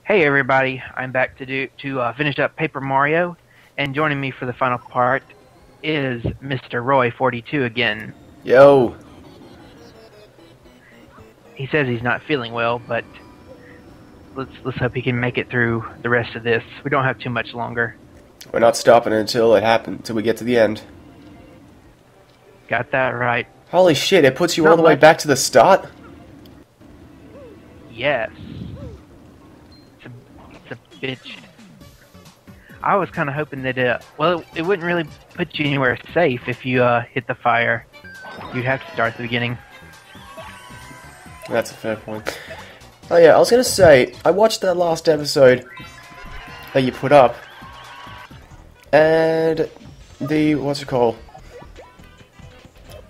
Hey everybody, I'm back to finish up Paper Mario, and joining me for the final part is Mr. Roy42 again. Yo. He says he's not feeling well, but let's hope he can make it through the rest of this. We don't have too much longer. We're not stopping until it happens, until we get to the end. Got that right. Holy shit, it puts you Not all the way much. back to the start? Yes. It's a bitch. I was kind of hoping that it wouldn't really put you anywhere safe if you hit the fire. You'd have to start at the beginning. That's a fair point. Oh yeah, I was gonna say, I watched that last episode that you put up, and the, what's it called?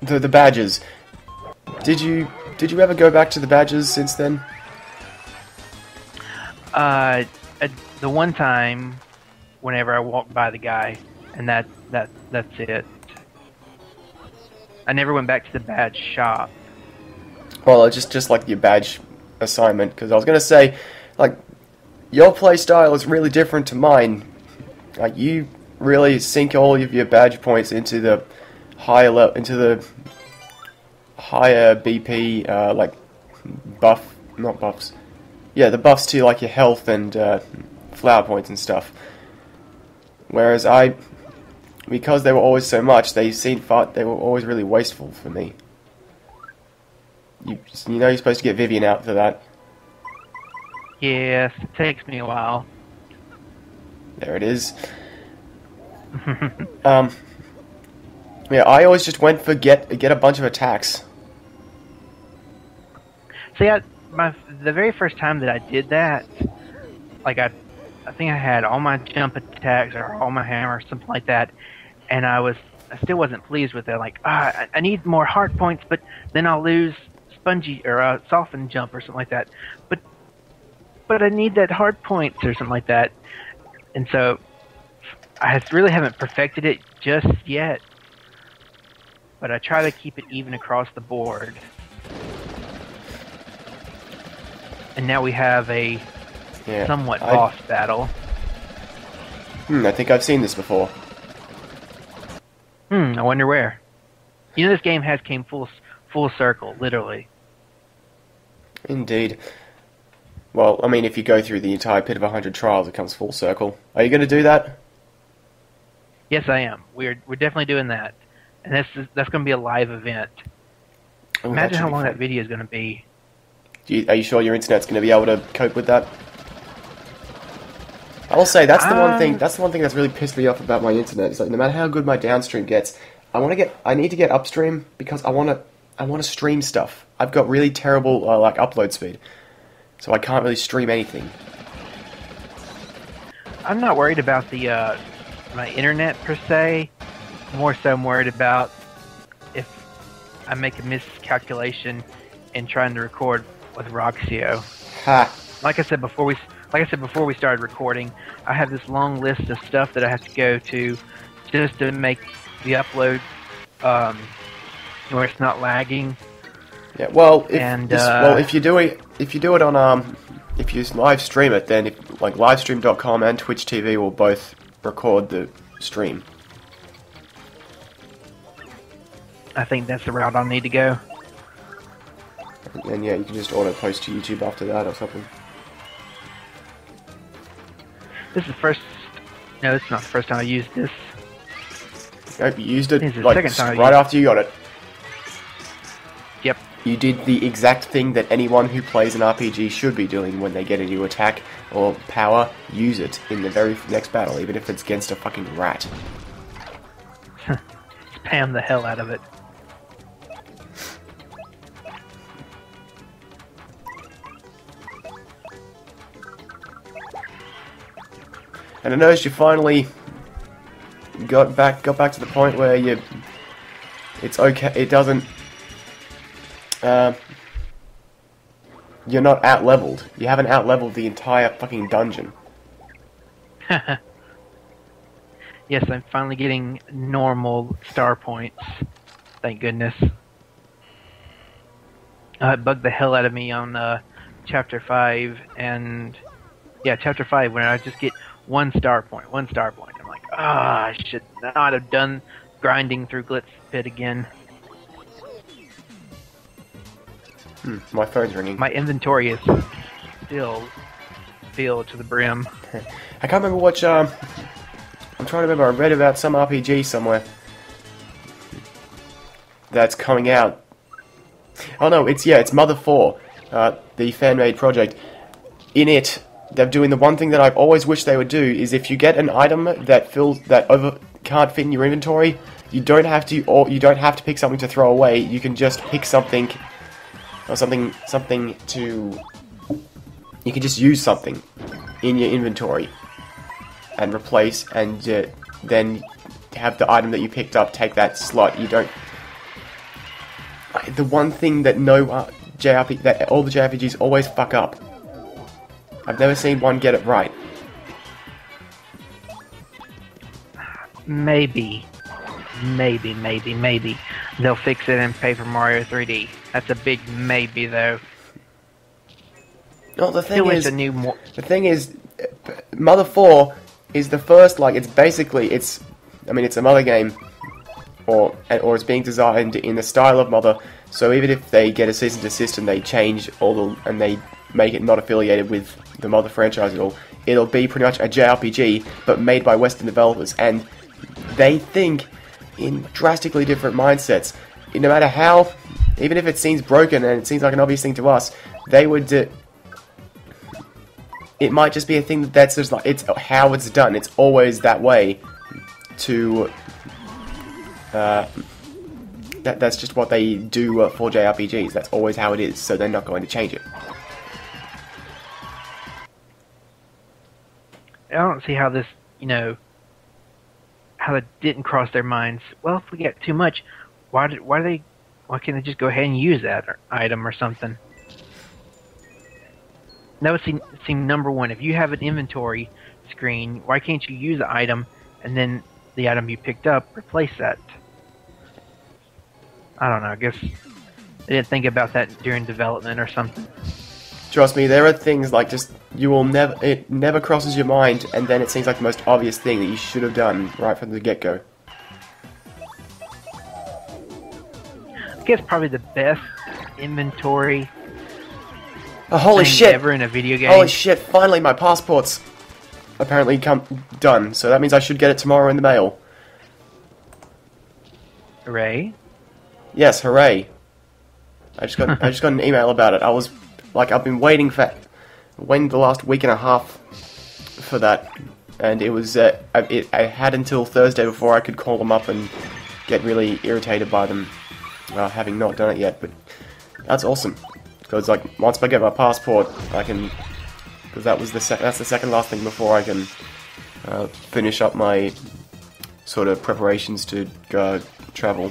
The badges. Did you ever go back to the badges since then? The one time, whenever I walked by the guy, and that's it. I never went back to the badge shop. Well, just like your badge assignment, because I was gonna say, like, your play style is really different to mine. Like, you really sink all of your badge points into the higher higher BP, like not buffs. Yeah, the buffs to like your health and flower points and stuff. Whereas because they were always so much, they were always really wasteful for me. You know you're supposed to get Vivian out for that. Yes, it takes me a while. There it is. Yeah, I always just went for get a bunch of attacks. See, the very first time that I did that, like I think I had all my jump attacks or all my hammer, something like that, and I still wasn't pleased with it. Like, I need more heart points, but then I'll lose spongy or soften jump or something like that. But I need that hard points or something like that, and so I really haven't perfected it just yet. But I try to keep it even across the board. And now we have a somewhat boss battle. I think I've seen this before. I wonder where. You know, this game came full circle, literally. Indeed. Well, I mean, if you go through the entire Pit of 100 Trials, it comes full circle. Are you going to do that? Yes, I am. We're definitely doing that. And that's going to be a live event. Ooh, Imagine how long that video is going to be. Are you sure your internet's going to be able to cope with that? I will say that's the one thing. That's the one thing that's really pissed me off about my internet. It's like no matter how good my downstream gets, I need to get upstream because I want to stream stuff. I've got really terrible like upload speed, so I can't really stream anything. I'm not worried about my internet per se. More so, I'm worried about if I make a miscalculation in trying to record with Roxio. Ha! Like I said before we started recording, I have this long list of stuff that I have to go to just to make the upload where it's not lagging. Yeah. Well, if you do it on if you live stream it, then like livestream.com and Twitch TV will both record the stream. I think that's the route I'll need to go. And yeah, you can just auto post to YouTube after that or something. This is the first. No, this is not the first time I used this. Nope, you used it This is the like second time right after you got it. Yep. You did the exact thing that anyone who plays an RPG should be doing when they get a new attack or power. Use it in the very next battle, even if it's against a fucking rat. Spam the hell out of it. And I noticed you finally got back to the point where it's okay. It doesn't. You're not out-leveled. You haven't out-leveled the entire fucking dungeon. Yes, I'm finally getting normal star points. Thank goodness. It bugged the hell out of me on Chapter 5 and Yeah, chapter 5, when I just get 1 star point, 1 star point. I'm like, I should not have done grinding through Glitz Pit again. My phone's ringing. My inventory is still filled to the brim. I can't remember which, I'm trying to remember, I read about some RPG somewhere that's coming out. Oh no, it's Mother 4, the fan-made project. In it, they're doing the one thing that I've always wished they would do, is if you get an item that can't fit in your inventory, you don't have to pick something to throw away, you can just pick something, or something to... You can just use something in your inventory and replace, and then have the item that you picked up take that slot. You don't... The one thing that that all the JRPGs always fuck up. I've never seen one get it right. Maybe they'll fix it in Paper Mario 3D. That's a big maybe, though. No, the thing Still is, Mother 4 is the first, like, it's a Mother game, or it's being designed in the style of Mother, so even if they get a cease and desist and they change and they make it not affiliated with the Mother franchise at all, it'll be pretty much a JRPG, but made by Western developers, and they think in drastically different mindsets. No matter how, even if it seems broken and it seems like an obvious thing to us, they would... it might just be a thing that's just like, it's how it's done. It's always that way. That's just what they do for JRPGs. That's always how it is, so they're not going to change it. I don't see how this, how it didn't cross their minds. Well, if we get too much, why can't they just go ahead and use that item or something? That would seem number one. If you have an inventory screen, why can't you use the item and then the item you picked up, replace that? I don't know. I guess they didn't think about that during development or something. Trust me, there are things like just it never crosses your mind, and then it seems like the most obvious thing that you should have done right from the get-go. I guess probably the best inventory holy thing shit! ever in a video game. Holy shit! Finally, my passport's apparently done. So that means I should get it tomorrow in the mail. Hooray! Yes, hooray! I just got an email about it. I've been waiting the last week and a half for that, and it was I had until Thursday before I could call them up and get really irritated by them having not done it yet. But that's awesome, because like once I get my passport, I can, because that's the second last thing before I can finish up my sort of preparations to go travel.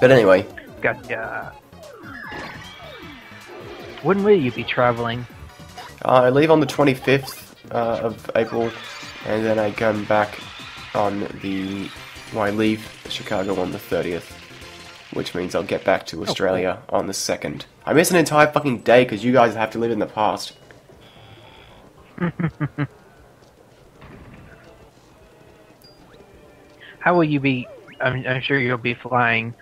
But anyway. Gotcha. When will you be traveling? I leave on the 25th of April, and then I come back on I leave Chicago on the 30th, which means I'll get back to Australia on the 2nd. I miss an entire fucking day because you guys have to live in the past. How will you be? I'm sure you'll be flying.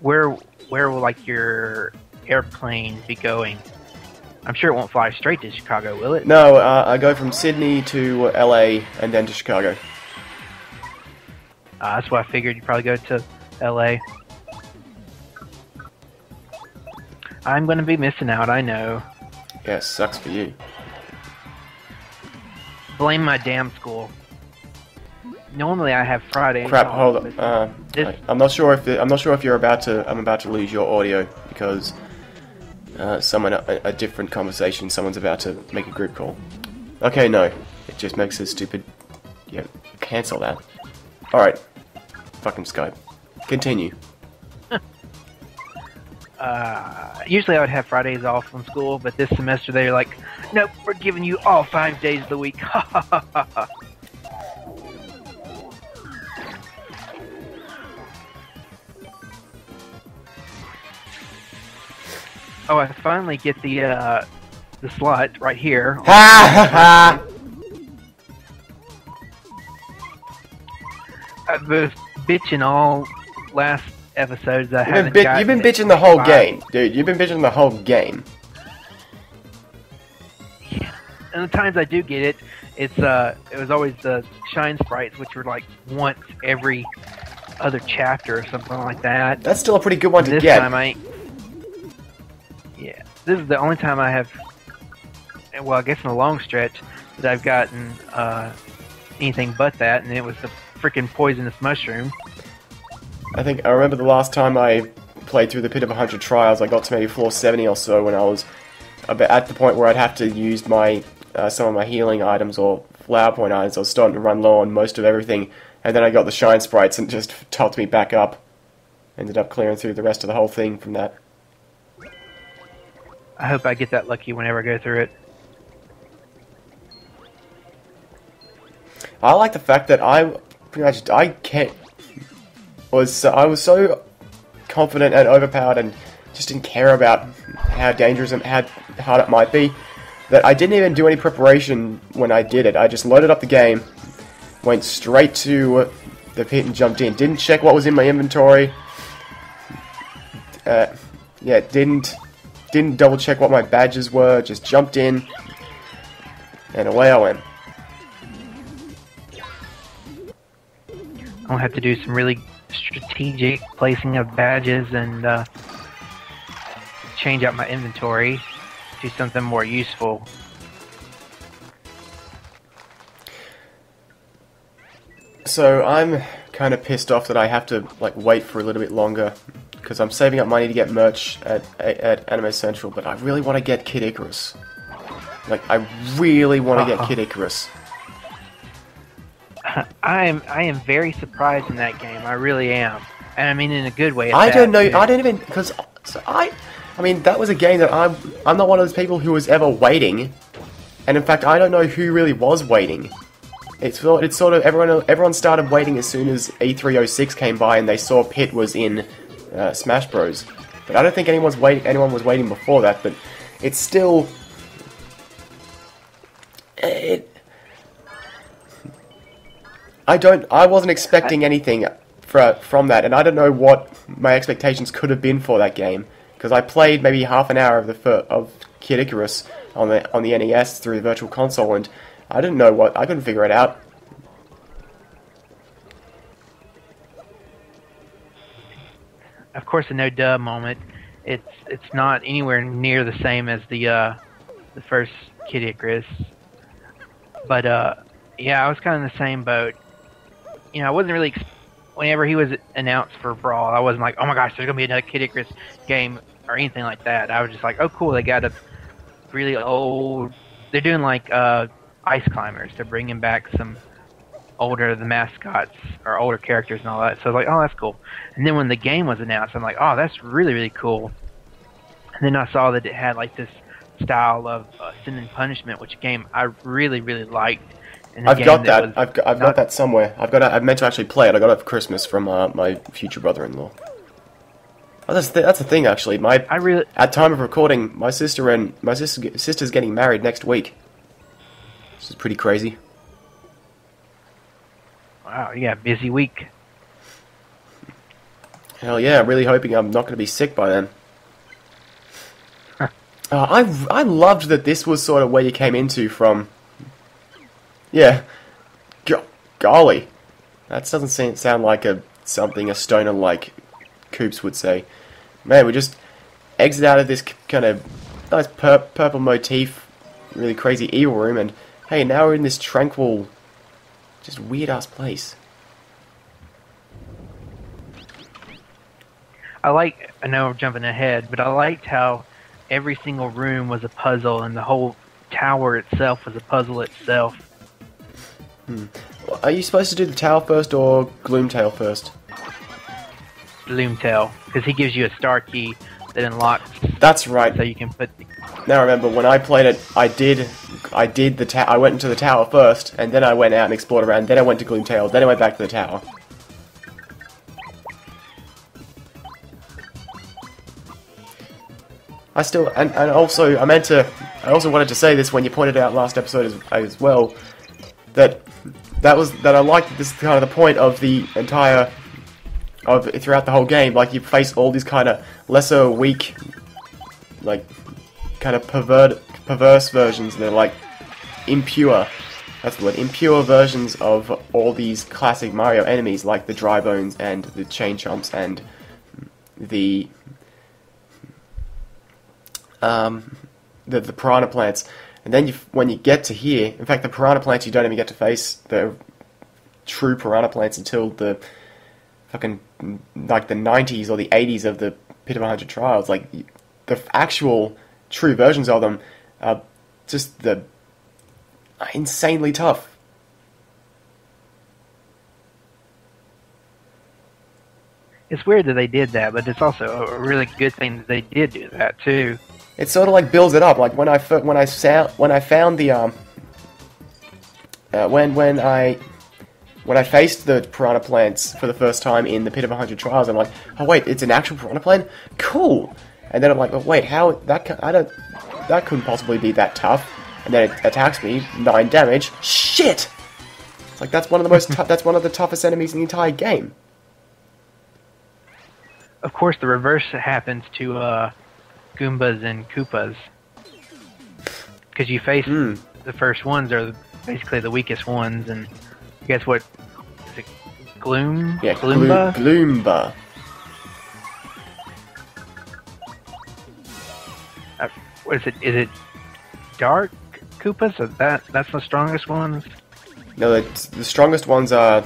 Where will like your airplane be going? I'm sure it won't fly straight to Chicago, will it? No, I go from Sydney to LA and then to Chicago. That's why I figured you'd probably go to LA. I'm gonna be missing out, I know. Yeah, sucks for you. Blame my damn school. Normally I have Fridays. Crap! off, Hold on. I'm not sure if you're about to. I'm about to lose your audio because a different conversation. Someone's about to make a group call. Okay, no, it just makes it stupid. Yeah, cancel that. All right, fucking Skype. Continue. Usually I would have Fridays off from school, but this semester they're like, nope, we're giving you all 5 days of the week. Ha ha ha ha ha. Oh, I finally get the the slot right here. Ha ha! I've been bitching all last episodes. I You've been bitching the whole game, dude. You've been bitching the whole game. Yeah. And the times I do get it, it was always the shine sprites, which were like once every other chapter or something like that. That's still a pretty good one to this get. Time this is the only time I have, well, I guess in a long stretch, that I've gotten anything but that, and it was the freaking poisonous mushroom. I remember the last time I played through the Pit of 100 Trials, I got to maybe floor 70 or so when I was at the point where I'd have to use my some of my healing items or flower point items. I was starting to run low on most of everything, and then I got the shine sprites and just topped me back up. Ended up clearing through the rest of the whole thing from that. I hope I get that lucky whenever I go through it. I like the fact that I was so confident and overpowered and just didn't care about how dangerous and how hard it might be that I didn't even do any preparation when I did it. I just loaded up the game, went straight to the pit and jumped in. Didn't check what was in my inventory. Didn't double check what my badges were. Just jumped in, and away I went. I'll have to do some really strategic placing of badges and change out my inventory, do something more useful. So I'm kind of pissed off that I have to wait for a little bit longer because I'm saving up money to get merch at Anime Central, but I really want to get Kid Icarus. I really want to get Kid Icarus. I am very surprised in that game. I really am, and I mean in a good way. I don't know. I don't even because I mean that was a game that I'm not one of those people who was ever waiting, and in fact I don't know who really was waiting. It's sort of everyone started waiting as soon as E306 came by and they saw Pit was in Smash Bros. But I don't think anyone was waiting before that. But it's still I wasn't expecting anything from that, and I don't know what my expectations could have been for that game because I played maybe half an hour of Kid Icarus on the NES through the Virtual Console, and I didn't know I couldn't figure it out. Of course, a no duh moment. It's not anywhere near the same as the first Kid Icarus, but yeah, I was kind of in the same boat. You know, I wasn't really whenever he was announced for Brawl, I wasn't like, oh my gosh, there's gonna be another Kid Icarus game or anything like that. I was just like, oh cool, they got a really old. They're doing like Ice Climbers. They're bringing back some older mascots or older characters and all that. So I was like, oh, that's cool. And then when the game was announced, I'm like, oh, that's really, really cool. And then I saw that it had like this style of Sin and Punishment, which game I really, really liked. I've got that. I've got that somewhere. I meant to actually play it. I got it for Christmas from my future brother-in-law. Oh, that's the thing, actually. At time of recording, my sister's getting married next week. This is pretty crazy. Wow, yeah, busy week. Hell yeah, I'm really hoping I'm not going to be sick by then. I loved that this was sort of where you came into from. Yeah. Golly. That doesn't sound like something a stoner like Coops would say. Man, we just exit out of this kind of nice purple motif, really crazy evil room, and hey, now we're in this tranquil, just weird-ass place. I know I'm jumping ahead, but I liked how every single room was a puzzle, and the whole tower itself was a puzzle itself. Are you supposed to do the tower first or Gloomtail first? Gloomtail, because he gives you a star key that unlocks. That's right. So you can put. Now remember, when I played it, I went into the tower first, and then I went out and explored around. Then I went to Gloomtail. Then I went back to the tower. I still, and also, I also wanted to say this when you pointed out last episode as well, that I liked this kind of the point of the entire, throughout the whole game, like, you face all these kind of lesser, weak, like, kind of perverse versions, they're like, impure, that's the word, impure versions of all these classic Mario enemies, like the Dry Bones and the Chain Chomps and the Piranha Plants. And then when you get to here, in fact the Piranha Plants you don't even get to face the true Piranha Plants until the fucking, like the 90s or the 80s of the Pit of 100 Trials. Like, the actual true versions of them are just insanely tough. It's weird that they did that, but it's also a really good thing that they did do that too. It sort of like builds it up. Like when I found the when I faced the Piranha Plants for the first time in the Pit of 100 Trials, I'm like, oh wait, it's an actual Piranha Plant? Cool! And then I'm like, oh wait, how, that couldn't possibly be that tough. And then it attacks me, 9 damage, shit! It's like, that's one of the most, that's one of the toughest enemies in the entire game. Of course, the reverse happens to, Goombas and Koopas. Because you face the first ones are basically the weakest ones, and guess what? Is it Gloom? Yeah, Gloomba? Gloomba. What is it? Is it Dark Koopas? Or that's the strongest ones? No, the strongest ones are...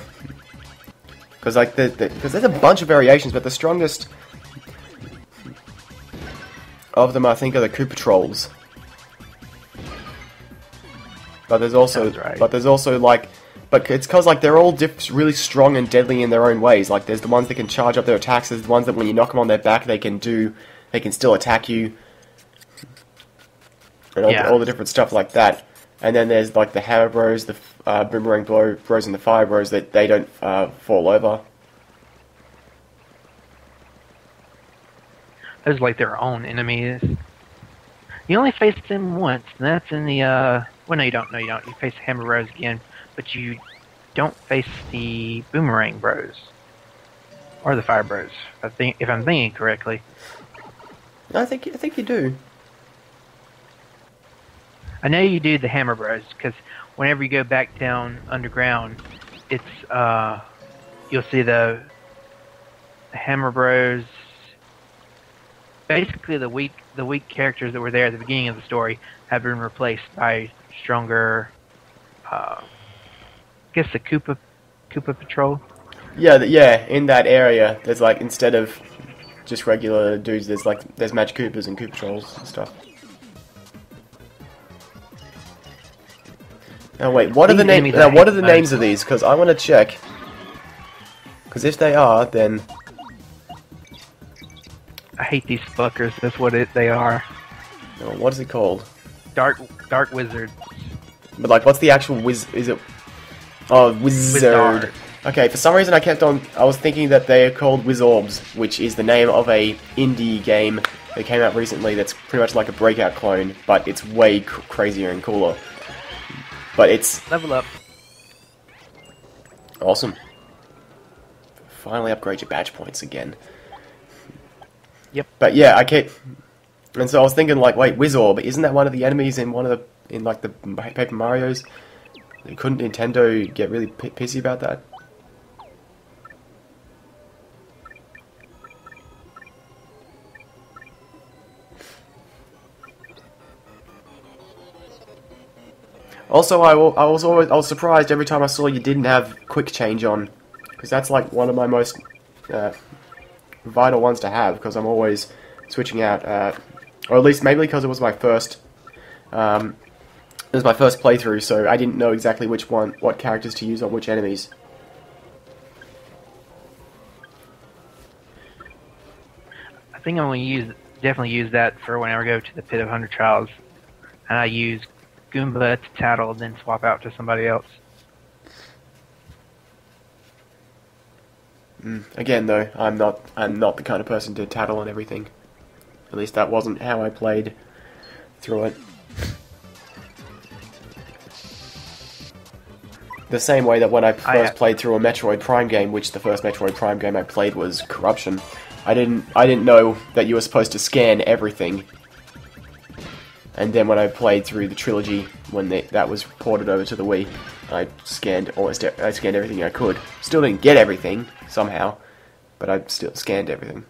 Because like because there's a bunch of variations, but the strongest of them, I think, are the Koopa Trolls. But there's also, like, but it's because like they're all really strong and deadly in their own ways. Like there's the ones that can charge up their attacks. There's the ones that when you knock them on their back, they can still attack you, and all the different stuff like that. And then there's like the Hammer Bros, the Boomerang Bros, and the Fire Bros that they don't fall over. Those are like their own enemies. You only face them once, and that's in the, well, no, you don't. No, you don't. You face the Hammer Bros again, but you don't face the Boomerang Bros. Or the Fire Bros, if I'm thinking correctly. I think you do. I know you do the Hammer Bros, because whenever you go back down underground, it's, you'll see the Hammer Bros. Basically, the weak characters that were there at the beginning of the story have been replaced by stronger, I guess the Koopa Patrol. Yeah, in that area, there's like, instead of just regular dudes, there's Magic Koopas and Koopa Trolls and stuff. Now wait, what are the names of these? Because I want to check. Because if they are, then I hate these fuckers. That's what they are. oh, what is it called? Dark Wizards. But like, what's the actual is it? Oh, Wizard. Okay, for some reason I was thinking that they are called Wizorbs, which is the name of a indie game that came out recently that's pretty much like a Breakout clone, but it's way crazier and cooler. But it's... Level up. Awesome. Finally upgrade your badge points again. Yep. But yeah, and so I was thinking like, wait, Wizorb, isn't that one of the enemies in like the Paper Marios? Couldn't Nintendo get really pissy about that? Also, I was surprised every time I saw you didn't have quick change on, because that's like one of my most vital ones to have, because I'm always switching out, or at least maybe because it was my first playthrough, so I didn't know exactly what characters to use on which enemies. I think I'm gonna definitely use that for whenever I go to the Pit of 100 Trials, and I use Goomba to tattle, then swap out to somebody else. Again, though, I'm not the kind of person to tattle on everything. At least that wasn't how I played through it. The same way that when I first played through a Metroid Prime game, which the first Metroid Prime game I played was Corruption, I didn't know that you were supposed to scan everything. And then when I played through the trilogy, when that was ported over to the Wii, I scanned everything I could. Still didn't get everything somehow, but I still scanned everything.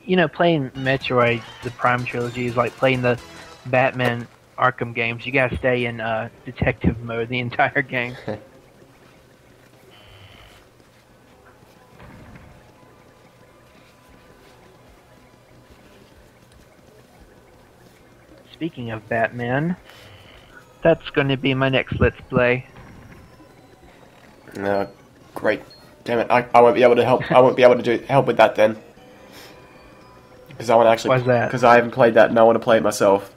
You know, playing Metroid, the Prime trilogy, is like playing the Batman Arkham games. You gotta stay in detective mode the entire game. Speaking of Batman, that's going to be my next Let's Play. Great. Damn it! I won't be able to help. I won't be able to help with that then, because I want to actually. Why's that? Because I haven't played that and I want to play it myself.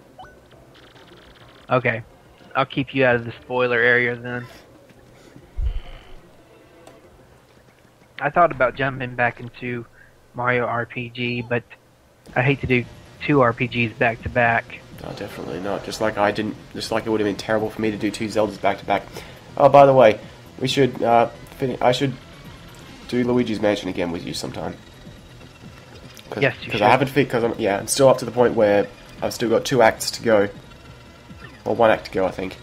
Okay, I'll keep you out of the spoiler area then. I thought about jumping back into Mario RPG, but I hate to do 2 RPGs back to back. No, definitely not. Just like it would have been terrible for me to do 2 Zeldas back to back. Oh, by the way, we should I should do Luigi's Mansion again with you sometime. Yes, you should. Because I haven't I'm still up to the point where I've still got 2 acts to go, or 1 act to go, I think.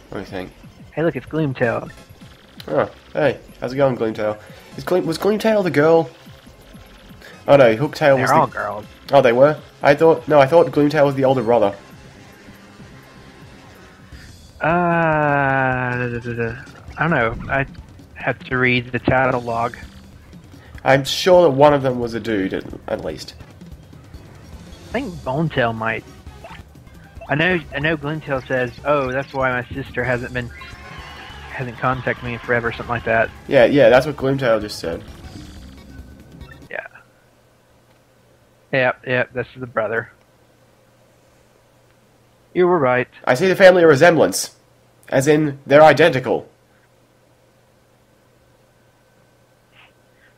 What do you think? Hey, look, it's Gloomtail. Oh, hey, how's it going, Gloomtail? Was Gloomtail the girl? Oh no, Hooktail was They're all girls. Oh, they were? I thought Gloomtail was the older brother. I don't know. I have to read the catalog. I'm sure that one of them was a dude, at least. I think Bonetail might. I know Gloomtail says, "Oh, that's why my sister hasn't contacted me in forever," something like that. Yeah, that's what Gloomtail just said. Yep, this is the brother. You were right. I see the family resemblance. As in, they're identical.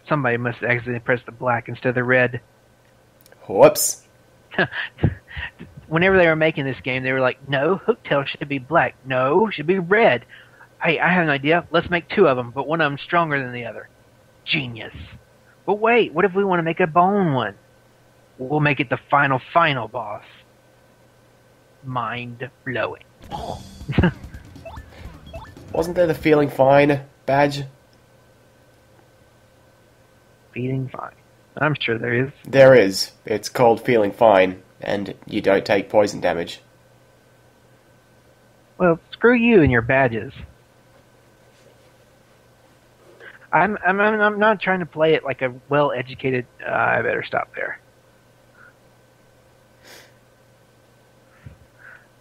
Somebody must have accidentally pressed the black instead of the red. Whoops. Whenever they were making this game, they were like, no, Hooktail should be black. No, should be red. Hey, I have an idea. Let's make 2 of them, but one of them's stronger than the other. Genius. But wait, what if we want to make a bone one? We'll make it the final boss. Mind-blowing. Wasn't there the Feeling Fine badge? Feeling fine. I'm sure there is. There is. It's called Feeling Fine, and you don't take poison damage. Well, screw you and your badges. I'm not trying to play it like a well-educated... I better stop there.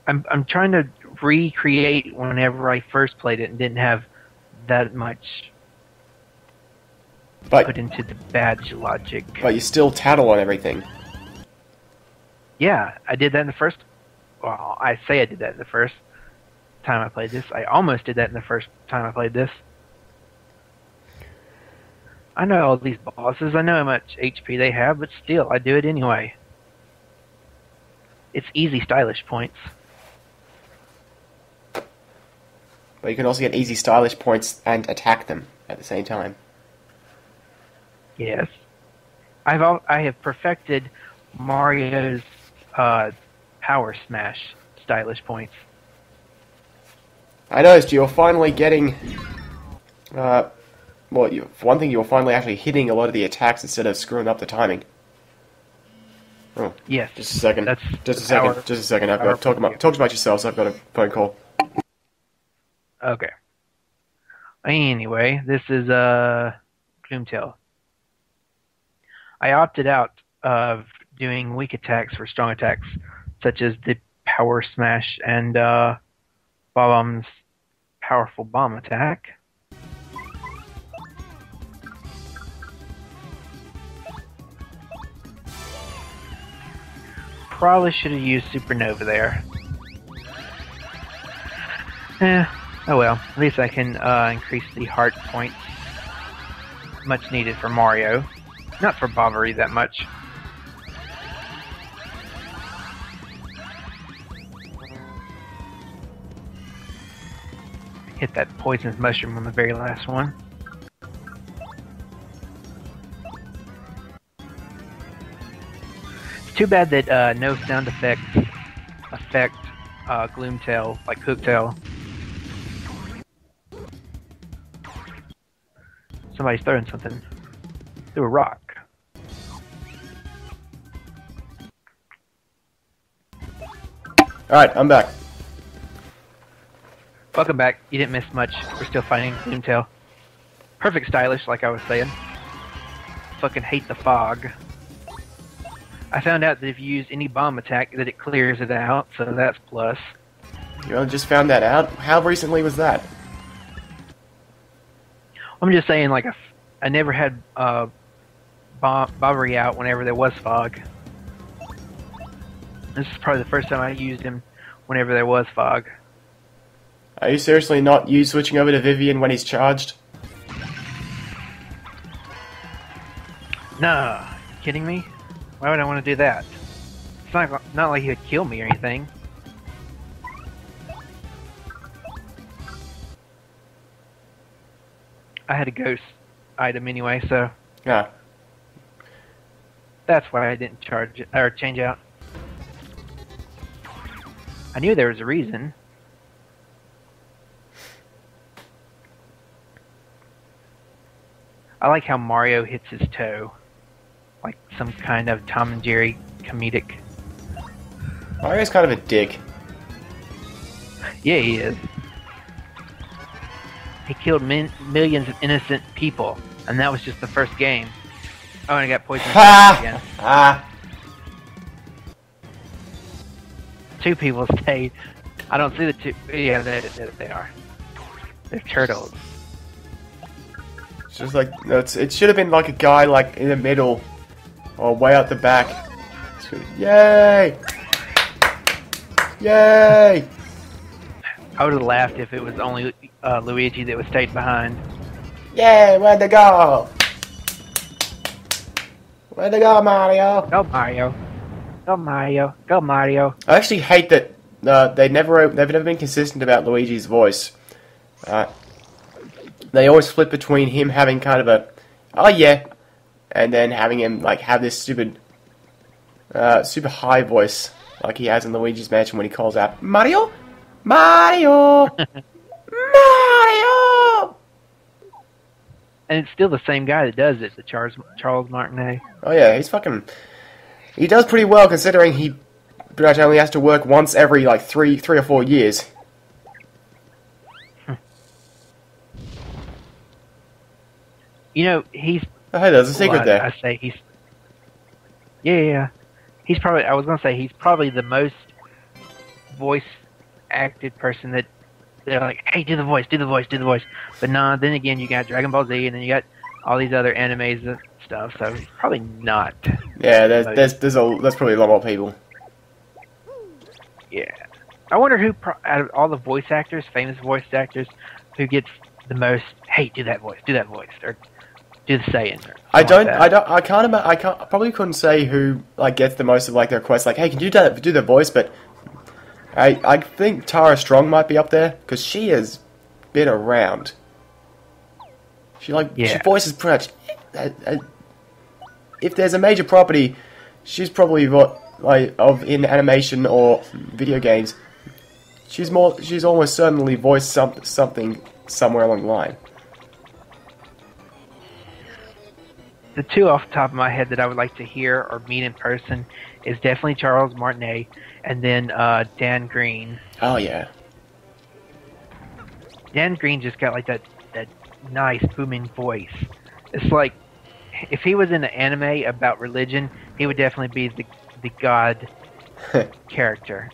I'm trying to recreate whenever I first played it and didn't have that much put into the badge logic. But you still tattle on everything. Yeah, I did that in the first... Well, I say I did that in the first time I played this. I almost did that in the first time I played this. I know all these bosses. I know how much HP they have, but still, I do it anyway. It's easy stylish points. But you can also get easy stylish points and attack them at the same time. Yes. I have perfected Mario's Power Smash stylish points. I noticed you're finally getting... for one thing, you're finally actually hitting a lot of the attacks instead of screwing up the timing. Oh, yes. Just a second. Just a second. I've got to talk about yourselves. I've got a phone call. Okay. Anyway, this is Gloomtail. I opted out of doing weak attacks for strong attacks, such as the Power Smash and Bob-omb's powerful bomb attack. Probably should have used Supernova there. Oh well, at least I can increase the heart points much needed for Mario. Not for Bobbery that much. Hit that poisonous mushroom on the very last one. It's too bad that no sound effects affect Gloomtail, like Hooktail. Somebody's throwing something through a rock. Alright, I'm back. Welcome back. You didn't miss much. We're still fighting Gloomtail. Perfect stylish, like I was saying. Fucking hate the fog. I found out that if you use any bomb attack, that it clears it out, so that's plus. You only just found that out? How recently was that? I'm just saying, like, I never had Bobbery out whenever there was fog. This is probably the first time I used him whenever there was fog. Are you seriously not you switching over to Vivian when he's charged? Nah, you kidding me? Why would I want to do that? It's not like he would kill me or anything. I had a ghost item anyway, so Yeah. that's why I didn't charge it, or change out. I knew there was a reason. I like how Mario hits his toe. Like some kind of Tom and Jerry comedic. Mario's kind of a dick. Yeah, he is. He killed millions of innocent people, and that was just the first game. Oh, and I got poisoned again. Two people stayed. I don't see the two. Yeah, they are. They're turtles. It's just like it should have been like a guy like in the middle or way out the back. Yay! Yay! I would have laughed if it was only Luigi that was stayed behind. Yay! Where'd they go? Where'd they go, Mario? Go Mario! Go Mario! Go Mario! I actually hate that they've never been consistent about Luigi's voice. They always flip between him having kind of a oh yeah, and then having him like have this stupid super high voice like he has in Luigi's Mansion when he calls out Mario, Mario, Mario. And it's still the same guy that does it, the Charles Martinet. Oh yeah, he does pretty well considering he pretty much only has to work once every like three or 4 years. You know, he's... Oh, hey, there's a secret there. I say he's... Yeah. He's probably... I was going to say, he's probably the most voice-acted person that... They're like, hey, do the voice. But nah, then again, you got Dragon Ball Z, and then you got all these other animes and stuff, so he's probably not. Yeah, there's probably a lot more people. Yeah. I wonder who, out of all the voice actors, famous voice actors, who gets the most, hey, do that voice, or... do the saying. I probably couldn't say who like gets the most of like the requests. Like, hey, can you do the voice? But I think Tara Strong might be up there because she has been around. She voices pretty much. If there's a major property, she's probably in animation or video games. She's almost certainly voiced something somewhere along the line. The two off the top of my head that I would like to hear or meet in person is definitely Charles Martinet and then Dan Green. Oh, yeah. Dan Green just got like that nice booming voice. It's like, if he was in an anime about religion, he would definitely be the god character.